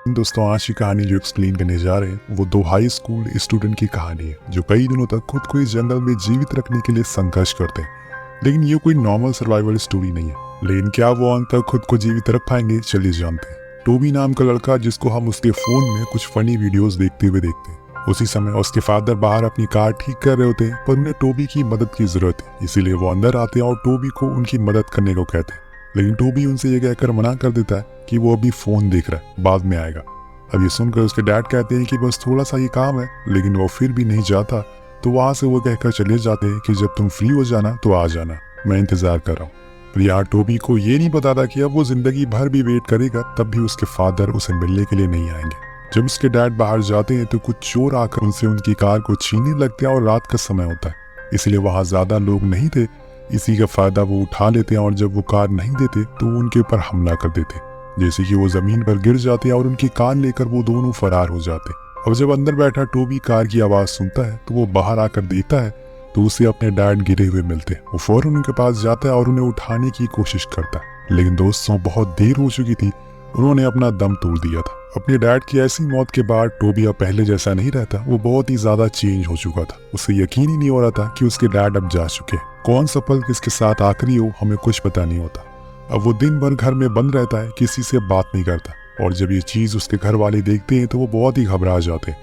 दोस्तों, आज की कहानी जो एक्सप्लेन करने जा रहे हैं वो दो हाई स्कूल स्टूडेंट की कहानी है जो कई दिनों तक खुद को इस जंगल में जीवित रखने के लिए संघर्ष करते हैं। लेकिन ये कोई नॉर्मल सर्वाइवल स्टोरी नहीं है। लेकिन क्या वो अंत तक खुद को जीवित रख पाएंगे, चलिए जानते हैं। टोबी नाम का लड़का, जिसको हम उसके फोन में कुछ फनी वीडियोस देखते हुए देखते हैं, उसी समय उसके फादर बाहर अपनी कार ठीक कर रहे होते हैं, पर उन्हें टोबी की मदद की जरूरत है। इसीलिए वो अंदर आते हैं और टोबी को उनकी मदद करने को कहते हैं। लेकिन टोबी उनसे ये कहकर मना कर देता है कि वो अभी फोन देख रहा है, बाद में आएगा। अब ये सुनकर उसके डैड कहते हैं कि बस थोड़ा सा ये काम है, लेकिन वो फिर भी नहीं जाता। तो वहां से वो कहकर चले जाते हैं कि जब तुम फ्री हो जाना तो आ जाना, मैं इंतजार कर रहा हूँ। पर यार, टोबी को ये नहीं पता था कि अब वो जिंदगी भर भी वेट करेगा, तब भी उसके फादर उसे मिलने के लिए नहीं आएंगे। जब उसके डैड बाहर जाते हैं तो कुछ चोर आकर उनसे उनकी कार को छीनने लगते हैं और रात का समय होता है, इसलिए वहां ज्यादा लोग नहीं थे। इसी का फायदा वो उठा लेते हैं और जब वो कार नहीं देते तो वो उनके ऊपर हमला कर देते, जैसे कि वो जमीन पर गिर जाते हैं और उनकी कार लेकर वो दोनों फरार हो जाते। अब जब अंदर बैठा टोबी कार की आवाज सुनता है तो वो बाहर आकर देखता है तो उसे अपने डैड गिरे हुए मिलते हैं। वो फौरन उनके पास जाता है और उन्हें उठाने की कोशिश करता है, लेकिन दोस्तों बहुत देर हो चुकी थी, उन्होंने अपना दम तोड़ दिया था। अपने डैड की ऐसी मौत के बाद टोबी अब पहले जैसा नहीं रहता, वो बहुत ही ज्यादा चेंज हो चुका था। उसे यकीन ही नहीं हो रहा था कि उसके डैड अब जा चुके हैं। कौन सा पल किसके साथ आखिरी हो, हमें कुछ पता नहीं होता। अब वो दिन भर घर में बंद रहता है, किसी से बात नहीं करता, और जब ये चीज उसके घर वाले देखते हैं तो वो बहुत ही घबरा जाते हैं।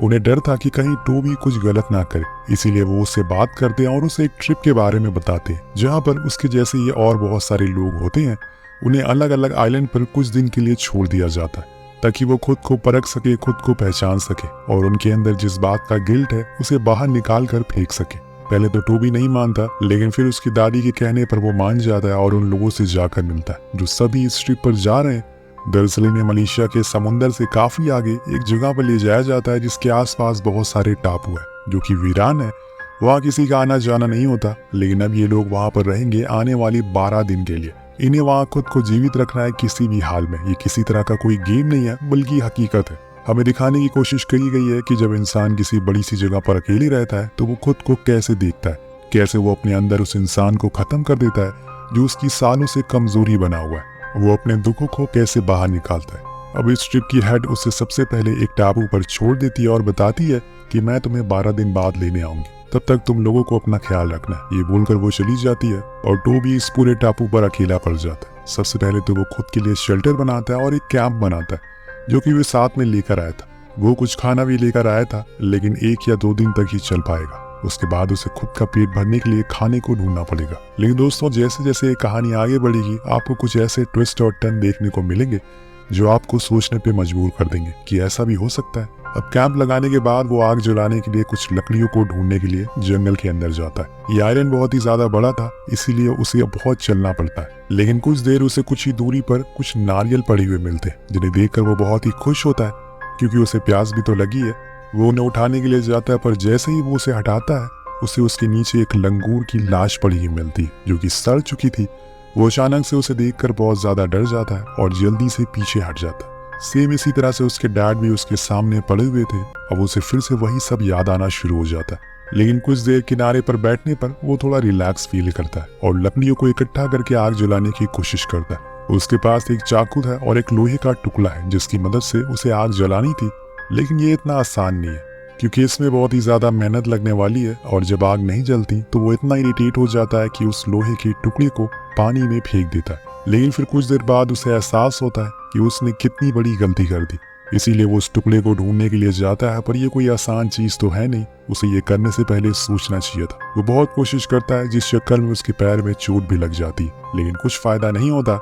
उन्हें डर था कि कहीं टोबी कुछ गलत ना करे, इसीलिए वो उससे बात करते हैं और उसे एक ट्रिप के बारे में बताते हैं जहाँ पर उसके जैसे ये और बहुत सारे लोग होते हैं। उन्हें अलग अलग आइलैंड पर कुछ दिन के लिए छोड़ दिया जाता है ताकि वो खुद को परख सके, खुद को पहचान सके और उनके अंदर जिस बात का गिल्ट है उसे बाहर निकाल कर फेंक सके। पहले तो टोबी नहीं मानता, लेकिन फिर उसकी दादी के कहने पर वो मान जाता है और उन लोगों से जाकर मिलता है जो सभी इस ट्रिप पर जा रहे हैं। दरअसल इन्हें मलेशिया के समुंदर से काफी आगे एक जगह पर ले जाया जाता है जिसके आसपास बहुत सारे टापू है जो कि वीरान है। वहाँ किसी का आना जाना नहीं होता, लेकिन अब ये लोग वहाँ पर रहेंगे आने वाली 12 दिन के लिए। इन्हें वहाँ खुद को जीवित रखना है किसी भी हाल में। ये किसी तरह का कोई गेम नहीं है, बल्कि हकीकत है। हमें दिखाने की कोशिश करी गई है कि जब इंसान किसी बड़ी सी जगह पर अकेले रहता है तो वो खुद को कैसे देखता है, कैसे वो अपने अंदर उस इंसान को खत्म कर देता है जो उसकी सालों से कमजोरी बना हुआ है, वो अपने दुखों को कैसे बाहर निकालता है। अब इस ट्रिप की हेड उसे सबसे पहले एक टापू पर छोड़ देती है और बताती है कि मैं तुम्हें 12 दिन बाद लेने आऊंगी, तब तक तुम लोगों को अपना ख्याल रखना। ये बोलकर वो चली जाती है और टोबी इस पूरे टापू पर अकेला पड़ जाता है। सबसे पहले तो वो खुद के लिए शेल्टर बनाता है और एक कैंप बनाता है जो कि वो साथ में लेकर आया था। वो कुछ खाना भी लेकर आया था, लेकिन 1 या 2 दिन तक ही चल पाएगा। उसके बाद उसे खुद का पेट भरने के लिए खाने को ढूंढना पड़ेगा। लेकिन दोस्तों, जैसे जैसे ये कहानी आगे बढ़ेगी आपको कुछ ऐसे ट्विस्ट और टर्न देखने को मिलेंगे जो आपको सोचने पे मजबूर कर देंगे कि ऐसा भी हो सकता है। अब कैंप लगाने के बाद वो आग जलाने के लिए कुछ लकड़ियों को ढूंढने के लिए जंगल के अंदर जाता है। ये आइलैंड बहुत ही ज्यादा बड़ा था, इसीलिए उसे बहुत चलना पड़ता है। लेकिन कुछ देर उसे कुछ ही दूरी पर कुछ नारियल पड़े हुए मिलते हैं जिन्हें देखकर वो बहुत ही खुश होता है, क्योंकि उसे प्यास भी तो लगी है। वो उन्हें उठाने के लिए जाता है, पर जैसे ही वो उसे हटाता है उसे उसके नीचे एक लंगूर की लाश पड़ी हुई मिलती है जो कि सड़ चुकी थी। वो अचानक से उसे देखकर बहुत ज्यादा डर जाता है और जल्दी से पीछे हट जाता है। सेम इसी तरह से उसके डैड भी उसके सामने पड़े हुए थे। अब उसे फिर से वही सब याद आना शुरू हो जाता है, लेकिन कुछ देर किनारे पर बैठने पर वो थोड़ा रिलैक्स फील करता है और लकड़ियों को इकट्ठा करके आग जलाने की कोशिश करता है। उसके पास एक चाकू है और एक लोहे का टुकड़ा है जिसकी मदद से उसे आग जलानी थी, लेकिन ये इतना आसान नहीं है क्योंकि इसमें बहुत ही ज्यादा मेहनत लगने वाली है। और जब आग नहीं जलती तो वो इतना इरिटेट हो जाता है कि उस लोहे के टुकड़े को पानी में फेंक देता है। लेकिन फिर कुछ देर बाद उसे एहसास होता है कि उसने कितनी बड़ी गलती कर दी, इसीलिए वो उस टुकड़े को ढूंढने के लिए जाता है। पर ये कोई आसान चीज तो है नहीं, उसे ये करने से पहले सोचना चाहिए था। वो बहुत कोशिश करता है, जिस चक्कर में उसके पैर में चोट भी लग जाती, लेकिन कुछ फायदा नहीं होता।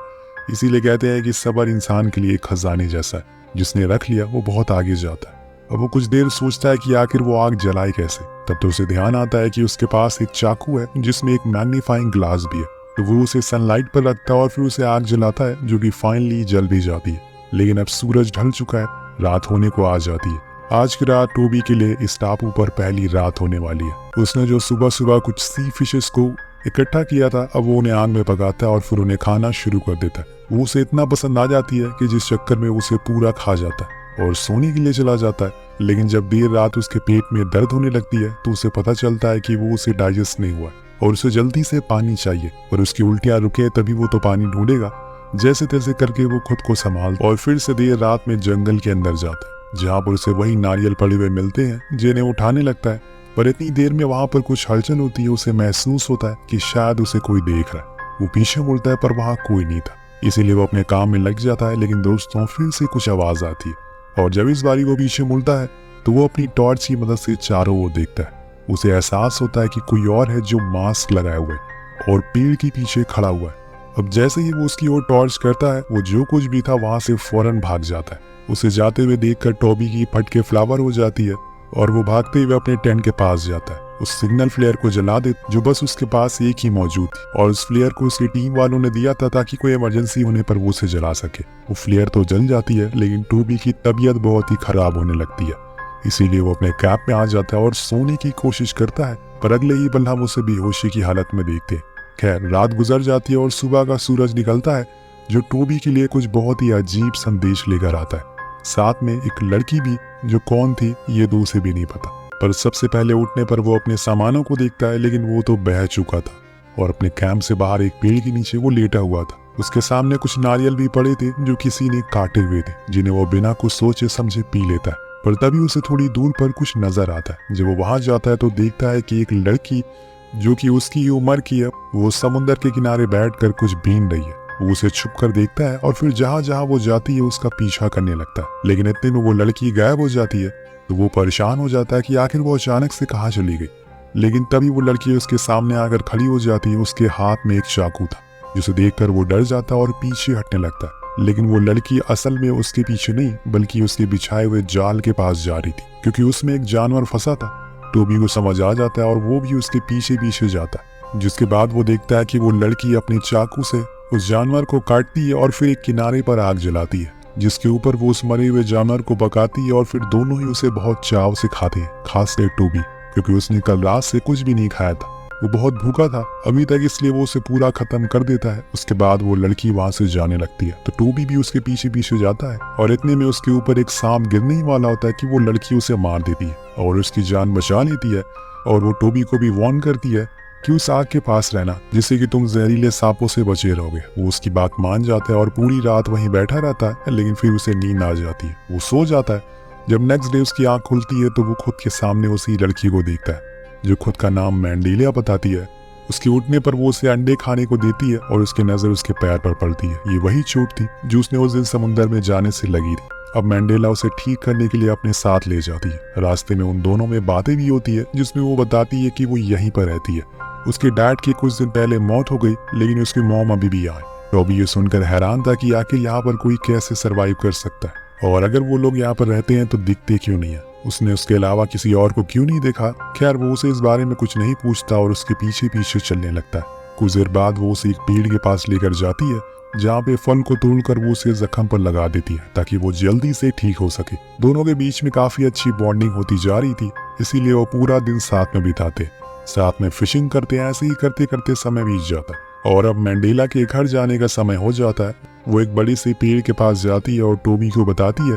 इसीलिए कहते हैं कि सब्र इंसान के लिए एक खजाने जैसा है, जिसने रख लिया वो बहुत आगे जाता है। अब वो कुछ देर सोचता है कि आखिर वो आग जलाए कैसे। तब तो उसे ध्यान आता है कि उसके पास एक चाकू है जिसमें एक मैग्नीफाइंग ग्लास भी है। तो वो उसे सनलाइट पर रखता है और फिर उसे आग जलाता है जो कि फाइनली जल भी जाती है। लेकिन अब सूरज ढल चुका है, रात होने को आ जाती है। आज की रात टोबी के लिए इस टापू पर पहली रात होने वाली है। उसने जो सुबह सुबह कुछ सी फिशेस को इकट्ठा किया था, अब वो उन्हें आग में पकाता है और फिर उन्हें खाना शुरू कर देता है। वो उसे इतना पसंद आ जाती है कि जिस चक्कर में उसे पूरा खा जाता है और सोने के लिए चला जाता है। लेकिन जब देर रात उसके पेट में दर्द होने लगती है तो उसे पता चलता है कि वो उसे डाइजेस्ट नहीं हुआ और उसे जल्दी से पानी चाहिए। और उसकी उल्टियां रुके तभी वो तो पानी ढूंढेगा। जैसे तैसे करके वो खुद को संभाल और फिर से देर रात में जंगल के अंदर जाता है, जहाँ पर उसे वही नारियल पड़े हुए मिलते हैं जिन्हें उठाने लगता है। पर इतनी देर में वहां पर कुछ हलचल होती है। उसे महसूस होता है कि शायद उसे कोई देख रहा है। वो पीछे मुड़ता है पर वहां कोई नहीं था, इसीलिए वो अपने काम में लग जाता है। लेकिन दोस्तों फिर से कुछ आवाज आती है और जब इस बारी वो पीछे मुड़ता है तो वो अपनी टॉर्च की मदद से चारों ओर देखता है। उसे एहसास होता है कि कोई और है जो मास्क लगाए हुए और पेड़ के पीछे खड़ा हुआ है। अब जैसे ही वो उसकी ओर टॉर्च करता है वो जो कुछ भी था वहां से फौरन भाग जाता है। उसे जाते हुए देखकर टॉबी की फटके फ्लावर हो जाती है और वो भागते हुए अपने टेंट के पास जाता है। उस सिग्नल फ्लेयर को जला दे जो बस उसके पास एक ही मौजूद थी और उस फ्लेयर को उसकी टीम वालों ने दिया था ताकि कोई इमरजेंसी होने पर वो उसे जला सके। वो फ्लेयर तो जल जाती है लेकिन टॉबी की तबीयत बहुत ही खराब होने लगती है, इसीलिए वो अपने कैंप में आ जाता है और सोने की कोशिश करता है। पर अगले ही पल हम उसे बेहोशी की हालत में देखते हैं। खैर रात गुजर जाती है और सुबह का सूरज निकलता है जो टॉबी के लिए कुछ बहुत ही अजीब संदेश लेकर आता है। साथ में एक लड़की भी, जो कौन थी ये तो उसे भी नहीं पता। पर सबसे पहले उठने पर वो अपने सामानों को देखता है लेकिन वो तो बह चुका था और अपने कैंप से बाहर एक पेड़ के नीचे वो लेटा हुआ था। उसके सामने कुछ नारियल भी पड़े थे जो किसी ने काटे हुए थे, जिन्हें वो बिना कुछ सोचे समझे पी लेता है। पर तभी उसे थोड़ी दूर पर कुछ नजर आता है। जब वो वहां जाता है तो देखता है कि एक लड़की जो कि उसकी उम्र की है वो समुद्र के किनारे बैठकर कुछ बीन रही है। वो उसे छुप कर देखता है और फिर जहां जहां वो जाती है उसका पीछा करने लगता है। लेकिन इतने में वो लड़की गायब हो जाती है तो वो परेशान हो जाता है कि आखिर वो अचानक से कहाँ चली गई। लेकिन तभी वो लड़की उसके सामने आकर खड़ी हो जाती है। उसके हाथ में एक चाकू था जिसे देखकर वो डर जाता है और पीछे हटने लगता है। लेकिन वो लड़की असल में उसके पीछे नहीं बल्कि उसके बिछाए हुए जाल के पास जा रही थी, क्योंकि उसमें एक जानवर फंसा था। टॉबी को समझ आ जाता है और वो भी उसके पीछे पीछे जाता है, जिसके बाद वो देखता है कि वो लड़की अपने चाकू से उस जानवर को काटती है और फिर एक किनारे पर आग जलाती है, जिसके ऊपर वो उस मरे हुए जानवर को पकाती है और फिर दोनों ही उसे बहुत चाव से खाते हैं, खासकर टॉबी, क्योंकि उसने कल रात से कुछ भी नहीं खाया था। वो बहुत भूखा था अभी तक, इसलिए वो उसे पूरा खत्म कर देता है। उसके बाद वो लड़की वहां से जाने लगती है तो टॉबी भी उसके पीछे पीछे जाता है और इतने में उसके ऊपर एक सांप गिरने ही वाला होता है कि वो लड़की उसे मार देती है और उसकी जान बचा लेती है। और वो टॉबी को भी वार्न करती है कि उस आग के पास रहना जिससे कि तुम जहरीले सांपों से बचे रहोगे। वो उसकी बात मान जाता है और पूरी रात वहीं बैठा रहता है, लेकिन फिर उसे नींद आ जाती है। वो सो जाता है। जब नेक्स्ट डे उसकी आंख खुलती है तो वो खुद के सामने उसी लड़की को देखता है जो खुद का नाम मैंडेला बताती है। उसके उठने पर वो उसे अंडे खाने को देती है और उसकी नजर उसके पैर पर पड़ती है। ये वही चोट थी जो उसने उस दिन समुद्र में जाने से लगी थी। अब मैंडेला उसे ठीक करने के लिए अपने साथ ले जाती है। रास्ते में उन दोनों में बातें भी होती है जिसमें वो बताती है कि वो यहीं पर रहती है। उसके डैड की कुछ दिन पहले मौत हो गई लेकिन उसकी मॉम अभी भी आए। टॉबी ये सुनकर हैरान था कि आखिर यहाँ पर कोई कैसे सरवाइव कर सकता है और अगर वो लोग यहाँ पर रहते हैं तो दिखते क्यों नहीं है। उसने उसके अलावा किसी और को क्यों नहीं देखा। खैर वो उसे इस बारे में कुछ नहीं पूछता और उसके पीछे पीछे चलने लगता है। कुछ देर बाद वो उसे एक पेड़ के पास लेकर जाती है जहाँ पे फल को तोड़कर वो उसे जख्म पर लगा देती है ताकि वो जल्दी से ठीक हो सके। दोनों के बीच में काफी अच्छी बॉन्डिंग होती जा रही थी, इसीलिए वो पूरा दिन साथ में बिताते, साथ में फिशिंग करते। ऐसे ही करते करते समय बीत जाता है और अब मैंडेला के घर जाने का समय हो जाता है। वो एक बड़ी सी पेड़ के पास जाती है और टॉबी को बताती है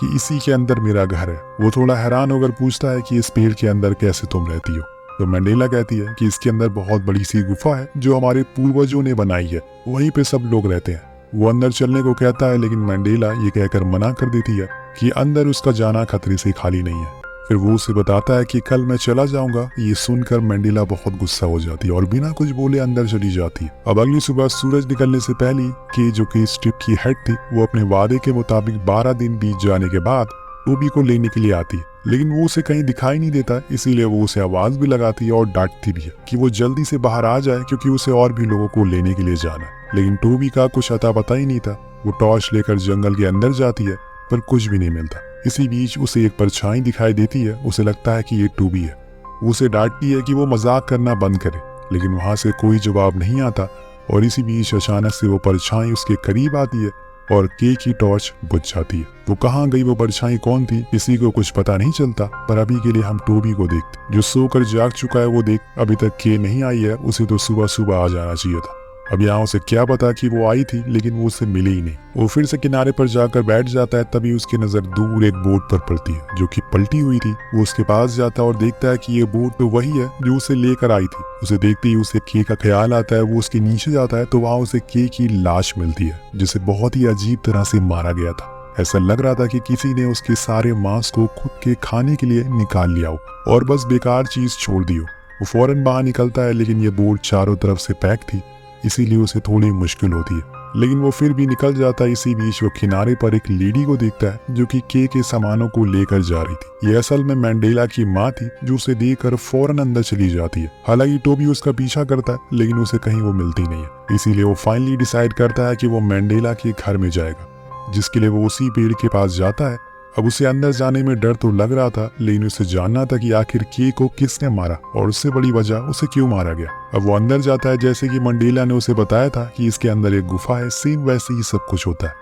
कि इसी के अंदर मेरा घर है। वो थोड़ा हैरान होकर पूछता है कि इस पेड़ के अंदर कैसे तुम रहती हो। तो मैंडेला कहती है कि इसके अंदर बहुत बड़ी सी गुफा है जो हमारे पूर्वजों ने बनाई है, वहीं पे सब लोग रहते हैं। वो अंदर चलने को कहता है लेकिन मैंडेला ये कहकर मना कर देती है कि अंदर उसका जाना खतरे से खाली नहीं है। फिर वो उसे बताता है कि कल मैं चला जाऊंगा। ये सुनकर मैंडेला बहुत गुस्सा हो जाती है और बिना कुछ बोले अंदर चली जाती है। अब अगली सुबह सूरज निकलने से पहले के जो कि इस ट्रिप की हेड थी वो अपने वादे के मुताबिक 12 दिन बीत जाने के बाद टॉबी को लेने के लिए आती है, लेकिन वो उसे कहीं दिखाई नहीं देता, इसीलिए वो उसे आवाज भी लगाती है और डांटती भी है कि वो जल्दी से बाहर आ जाए क्योंकि उसे और भी लोगों को लेने के लिए जाना है। लेकिन टॉबी का कुछ अता पता ही नहीं था। वो टॉर्च लेकर जंगल के अंदर जाती है पर कुछ भी नहीं मिलता। इसी बीच उसे एक परछाई दिखाई देती है। उसे लगता है कि ये टॉबी है। वो उसे डांटती है कि वो मजाक करना बंद करे, लेकिन वहां से कोई जवाब नहीं आता और इसी बीच अचानक से वो परछाई उसके करीब आती है और के की टॉर्च बुझ जाती है। वो कहाँ गई, वो परछाई कौन थी, किसी को कुछ पता नहीं चलता। पर अभी के लिए हम टॉबी को देखते जो सोकर जाग चुका है। वो देख अभी तक के नहीं आई है, उसे तो सुबह सुबह आ जाना चाहिए था। अब यहाँ उसे क्या पता कि वो आई थी, लेकिन वो उसे मिली ही नहीं। वो फिर से किनारे पर जाकर बैठ जाता है, तभी उसकी नजर दूर एक बोट पर पड़ती है जो कि पलटी हुई थी। वो उसके पास जाता है और देखता है कि ये बोट तो वही है जो उसे लेकर आई थी। उसे देखते ही उसे के का ख्याल आता है। वो उसके नीचे जाता है तो वहाँ उसे के की लाश मिलती है, जिसे बहुत ही अजीब तरह से मारा गया था। ऐसा लग रहा था कि किसी ने उसके सारे मांस को खुद के खाने के लिए निकाल लिया हो और बस बेकार चीज छोड़ दी हो। वो फौरन बाहर निकलता है, लेकिन ये बोट चारों तरफ से पैक थी, इसीलिए उसे थोड़ी मुश्किल होती है, लेकिन वो फिर भी निकल जाता है। इसी बीच वो किनारे पर एक लेडी को देखता है जो कि के सामानों को लेकर जा रही थी। ये असल में मैंडेला की माँ थी, जो उसे देखकर फौरन अंदर चली जाती है। हालांकि टोबी उसका पीछा करता है, लेकिन उसे कहीं वो मिलती नहीं है। इसीलिए वो फाइनली डिसाइड करता है कि वो मैंडेला के घर में जाएगा, जिसके लिए वो उसी पेड़ के पास जाता है। अब उसे अंदर जाने में डर तो लग रहा था, लेकिन उसे जानना था कि आखिर के को किसने मारा और उससे बड़ी वजह उसे क्यों मारा गया। अब वो अंदर जाता है, जैसे कि मंडेला ने उसे बताया था कि इसके अंदर एक गुफा है। सेम वैसे ही सब कुछ होता है।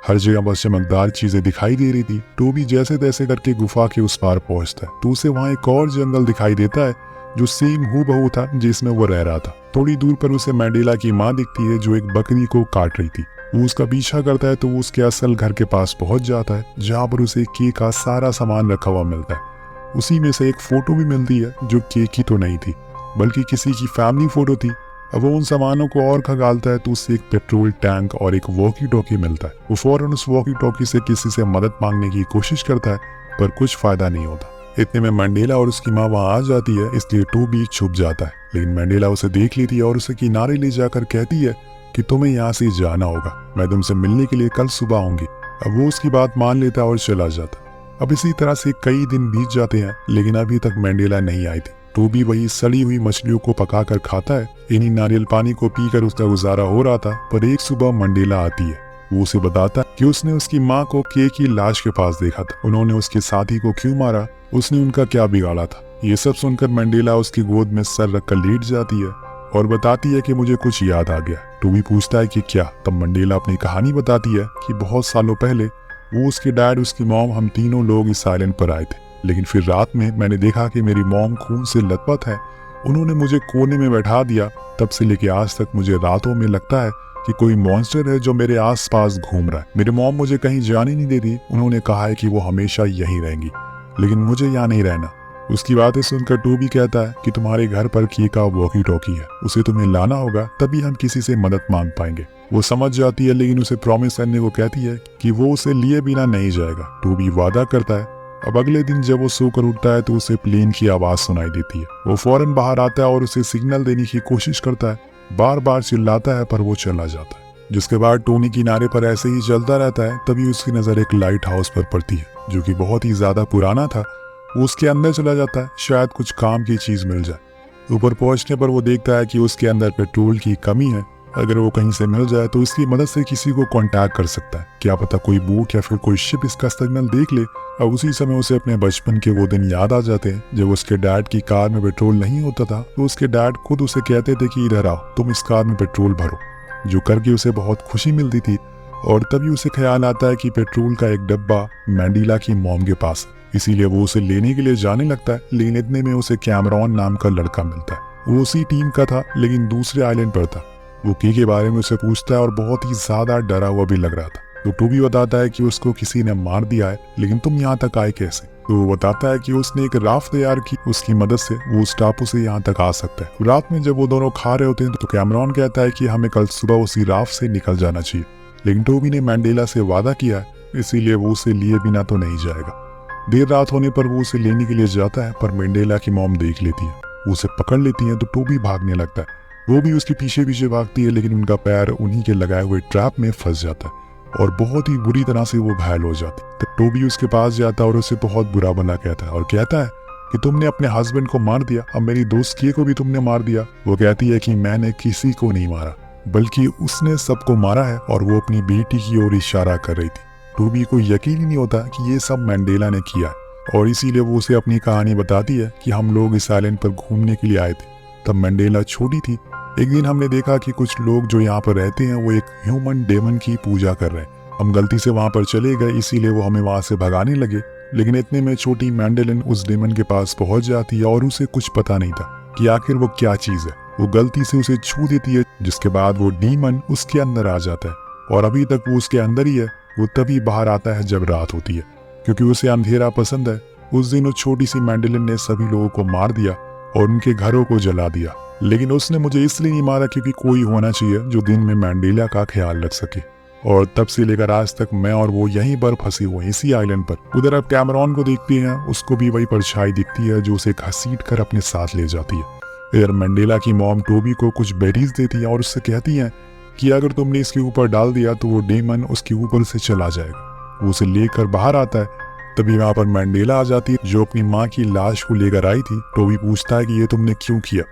हर जगह बस चमकदार चीजें दिखाई दे रही थी। टोबी जैसे तैसे करके गुफा के उस पार पहुंचता है तो उसे वहाँ एक और जंगल दिखाई देता है जो सेम हूबहू था जिसमें वो रह रहा था। थोड़ी दूर पर उसे मैंडेला की माँ दिखती है जो एक बकरी को काट रही थी। वो उसका पीछा करता है तो वो उसके असल घर के पास पहुंच जाता है, जहां पर उसे के का सारा सामान रखा हुआ मिलता है। उसी में से एक फोटो भी मिलती है जो के की तो नहीं थी, बल्कि किसी की फैमिली फोटो थी। अब वो उन सामानों को और खंगालता है तो उससे एक पेट्रोल टैंक और एक वॉकी टॉकी मिलता है। वो फौरन उस वॉकी टॉकी से किसी से मदद मांगने की कोशिश करता है, पर कुछ फायदा नहीं होता। इतने में मंडेला और उसकी माँ वहाँ आ जाती है, इसलिए टोबी छुप जाता है। लेकिन मंडेला उसे देख लेती है और उसे किनारे ले जाकर कहती है कि तुम्हें यहाँ से जाना होगा, मैं तुमसे मिलने के लिए कल सुबह आऊंगी। अब वो उसकी बात मान लेता है और चला जाता है। अब इसी तरह से कई दिन बीत जाते हैं, लेकिन अभी तक मैंडेला नहीं आई थी। टोबी वही सड़ी हुई मछलियों को पकाकर खाता है। इन्हीं नारियल पानी को पीकर उसका गुजारा हो रहा था, पर एक सुबह मंडेला आती है। वो उसे बताता है कि उसने उसकी माँ को के की लाश के पास देखा था। उन्होंने उसके साथी को क्यों मारा, उसने उनका क्या बिगाड़ा था। ये सब सुनकर मंडेला उसकी गोद में सर रखकर लेट जाती है और बताती है कि मुझे कुछ याद आ गया। टोबी पूछता है कि क्या। तब मंडेला अपनी कहानी बताती है कि बहुत सालों पहले वो, उसके डैड, उसकी मॉम, हम तीनों लोग इस आइलैंड पर आए थे। लेकिन फिर रात में मैंने देखा कि मेरी मॉम खून से लथपथ है। उन्होंने मुझे कोने में बैठा दिया। तब से लेके आज तक मुझे रातों में लगता है कि कोई मॉन्स्टर है जो मेरे आसपास घूम रहा है। मेरी मॉम मुझे कहीं जाने नहीं देती। उन्होंने कहा है कि वो हमेशा यहीं रहेंगी, लेकिन मुझे यहाँ नहीं रहना। उसकी बातें सुनकर टोबी कहता है कि तुम्हारे घर पर के का वॉकी टॉकी है, उसे तुम्हें लाना होगा, तभी हम किसी से मदद मांग पाएंगे। वो समझ जाती है, लेकिन उसे प्रॉमिस करने को कहती है कि वो उसे लिए बिना नहीं जाएगा। टोबी वादा करता है। अब अगले दिन जब वो सोकर उठता है तो उसे प्लेन की आवाज सुनाई देती है। वो फौरन बाहर आता है और उसे सिग्नल देने की कोशिश करता है। बार बार चिल्लाता है, पर वो चला जाता है। जिसके बाद टोनी किनारे पर ऐसे ही चलता रहता है। तभी उसकी नजर एक लाइट हाउस पर पड़ती है, जो कि बहुत ही ज्यादा पुराना था। वो उसके अंदर चला जाता है, शायद कुछ काम की चीज मिल जाए। ऊपर पहुंचने पर वो देखता है कि उसके अंदर पेट्रोल की कमी है। अगर वो कहीं से मिल जाए तो इसकी मदद से किसी को कांटेक्ट कर सकता है। क्या पता कोई बोट या फिर कोई शिप इसका सिग्नल देख ले। अब उसी समय उसे अपने बचपन के वो दिन याद आ जाते हैं जब उसके डैड की कार में पेट्रोल नहीं होता था, तो उसके डैड खुद उसे कहते थे कि इधर आओ, तुम इस कार में पेट्रोल भरो, जो करके उसे बहुत खुशी मिलती थी। और तभी उसे ख्याल आता है कि पेट्रोल का एक डब्बा मैंडेला की मॉम के पास है। इसीलिए वो उसे लेने के लिए जाने लगता है। लेकिन इतने में उसे कैमरॉन नाम का लड़का मिलता है। वो उसी टीम का था, लेकिन दूसरे आइलैंड पर था। वो के बारे में उसे पूछता है और बहुत ही ज्यादा डरा हुआ भी लग रहा था। तो टोबी बताता है कि उसको किसी ने मार दिया है, लेकिन तुम यहाँ तक आए कैसे। तो वो बताता है कि उसने एक राफ्ट तैयार की, उसकी मदद से वो उस टापू से यहाँ तक आ सकता है। रात में जब वो दोनों खा रहे होते हैं तो कैमरॉन कहता है कि हमें कल सुबह उसी राफ्ट से निकल जाना चाहिए। लेकिन टोबी ने मैंडेला से वादा किया है, इसीलिए वो उसे लिए बिना तो नहीं जाएगा। देर रात होने पर वो उसे लेने के लिए जाता है, पर मैंडेला की मॉम देख लेती है। वो उसे पकड़ लेती है तो टोबी भागने लगता है। वो भी उसके पीछे पीछे भागती है, लेकिन उनका पैर उन्हीं के लगाए हुए ट्रैप में फंस जाता है और बहुत ही बुरी तरह से वो घायल हो जाती है। तब टोबी उसके पास जाता है और उसे बहुत बुरा भला कहता है और कहता है कि तुमने अपने हस्बैंड को मार दिया, अब मेरी दोस्त के को भी तुमने मार दिया। वो कहती है कि मैंने किसी को नहीं मारा, बल्कि उसने सबको मारा है, और वो अपनी बेटी की ओर इशारा कर रही थी। टोबी को यकीन ही नहीं होता कि ये सब मैंडेला ने किया है, और इसीलिए वो उसे अपनी कहानी बताती है कि हम लोग इस आइलैंड पर घूमने के लिए आए थे। तब मैंडेला छोटी थी। एक दिन हमने देखा कि कुछ लोग जो यहाँ पर रहते हैं वो एक ह्यूमन डेमन की पूजा कर रहे हैं। हम गलती से वहाँ पर चले गए, इसीलिए वो हमें वहाँ से भगाने लगे। लेकिन इतने में छोटी मैंडेलिन उस डेमन के पास पहुँच जाती है और उसे कुछ पता नहीं था कि आखिर वो क्या चीज़ है। वो गलती से उसे छू देती है, जिसके बाद वो डीमन उसके अंदर आ जाता है और अभी तक वो उसके अंदर ही है। वो तभी बाहर आता है जब रात होती है, क्योंकि उसे अंधेरा पसंद है। उस दिन उस छोटी सी मैंडेलिन ने सभी लोगों को मार दिया और उनके घरों को जला दिया, लेकिन उसने मुझे इसलिए नहीं मारा क्योंकि कोई होना चाहिए जो दिन में मैंडेला का ख्याल रख सके। और तब से लेकर आज तक मैं और वो यहीं पर फंसे हुए इसी आइलैंड पर। उधर अब कैमरॉन को देखती हैं, उसको भी वही परछाई दिखती है जो उसे घसीट कर अपने साथ ले जाती है। इधर मैंडेला की मॉम टोबी को कुछ बेरीज देती है और उससे कहती हैं कि अगर तुमने इसके ऊपर डाल दिया तो वो डेमन उसके ऊपर से चला जाएगा। वो उसे लेकर बाहर आता है। तभी वहां पर मैंडेला आ जाती है जो अपनी माँ की लाश को लेकर आई थी। टोबी पूछता है कि ये तुमने क्यों किया,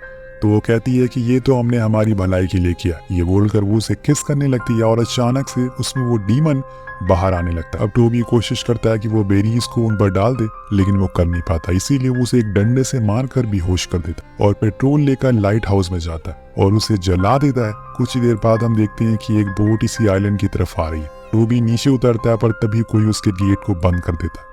तो वो कहती है कि ये तो हमने हमारी भलाई के लिए किया। ये बोलकर वो उसे किस करने लगती है और अचानक से उसमें वो डीमन बाहर आने लगता है। अब टोबी कोशिश करता है कि वो बेरीज को उन पर डाल दे, लेकिन वो कर नहीं पाता, इसीलिए वो उसे एक डंडे से मारकर बेहोश कर देता और पेट्रोल लेकर लाइट हाउस में जाता है और उसे जला देता है। कुछ ही देर बाद हम देखते हैं कि एक बोट इसी आइलैंड की तरफ आ रही है। टोबी नीचे उतरता है पर तभी कोई उसके गेट को बंद कर देता है।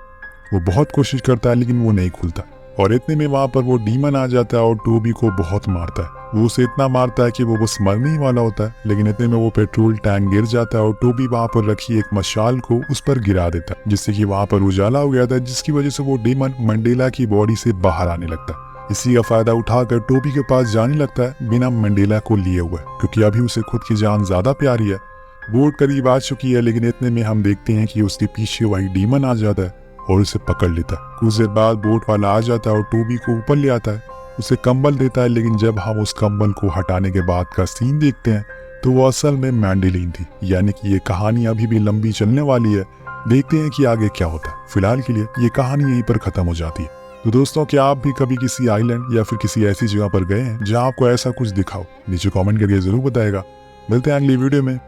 वो बहुत कोशिश करता है लेकिन वो नहीं खुलता और इतने में वहां पर वो डीमन आ जाता है और टोबी को बहुत मारता है। वो उसे इतना मारता है कि वो बस मरने ही वाला होता है, लेकिन इतने में वो पेट्रोल टैंक गिर जाता है और टोबी वहां पर रखी एक मशाल को उस पर गिरा देता है, जिससे कि वहां पर उजाला हो गया था, जिसकी वजह से वो डीमन मंडेला की बॉडी से बाहर आने लगता है। इसी का फायदा उठाकर टोबी के पास जाने लगता है बिना मंडेला को लिए हुए, क्योंकि अभी उसे खुद की जान ज्यादा प्यारी है। बोट करीब आ चुकी है, लेकिन इतने में हम देखते हैं कि उसके पीछे वही डीमन आ जाता है और उसे पकड़ लेता है। कुछ देर बाद बोट वाला आ जाता है और टोबी को ऊपर ले आता है, उसे कंबल देता है, लेकिन जब हम उस कंबल को हटाने के बाद का सीन देखते हैं तो वो असल में मैंडेलिन थी। यानी कि ये कहानी अभी भी लंबी चलने वाली है। देखते हैं कि आगे क्या होता है। फिलहाल के लिए ये कहानी यहीं पर खत्म हो जाती है। तो दोस्तों, क्या आप भी कभी किसी आइलैंड या फिर किसी ऐसी जगह पर गए हैं जहां आपको ऐसा कुछ दिखाओ? नीचे कमेंट करके जरूर बताएगा। मिलते हैं अगली वीडियो में।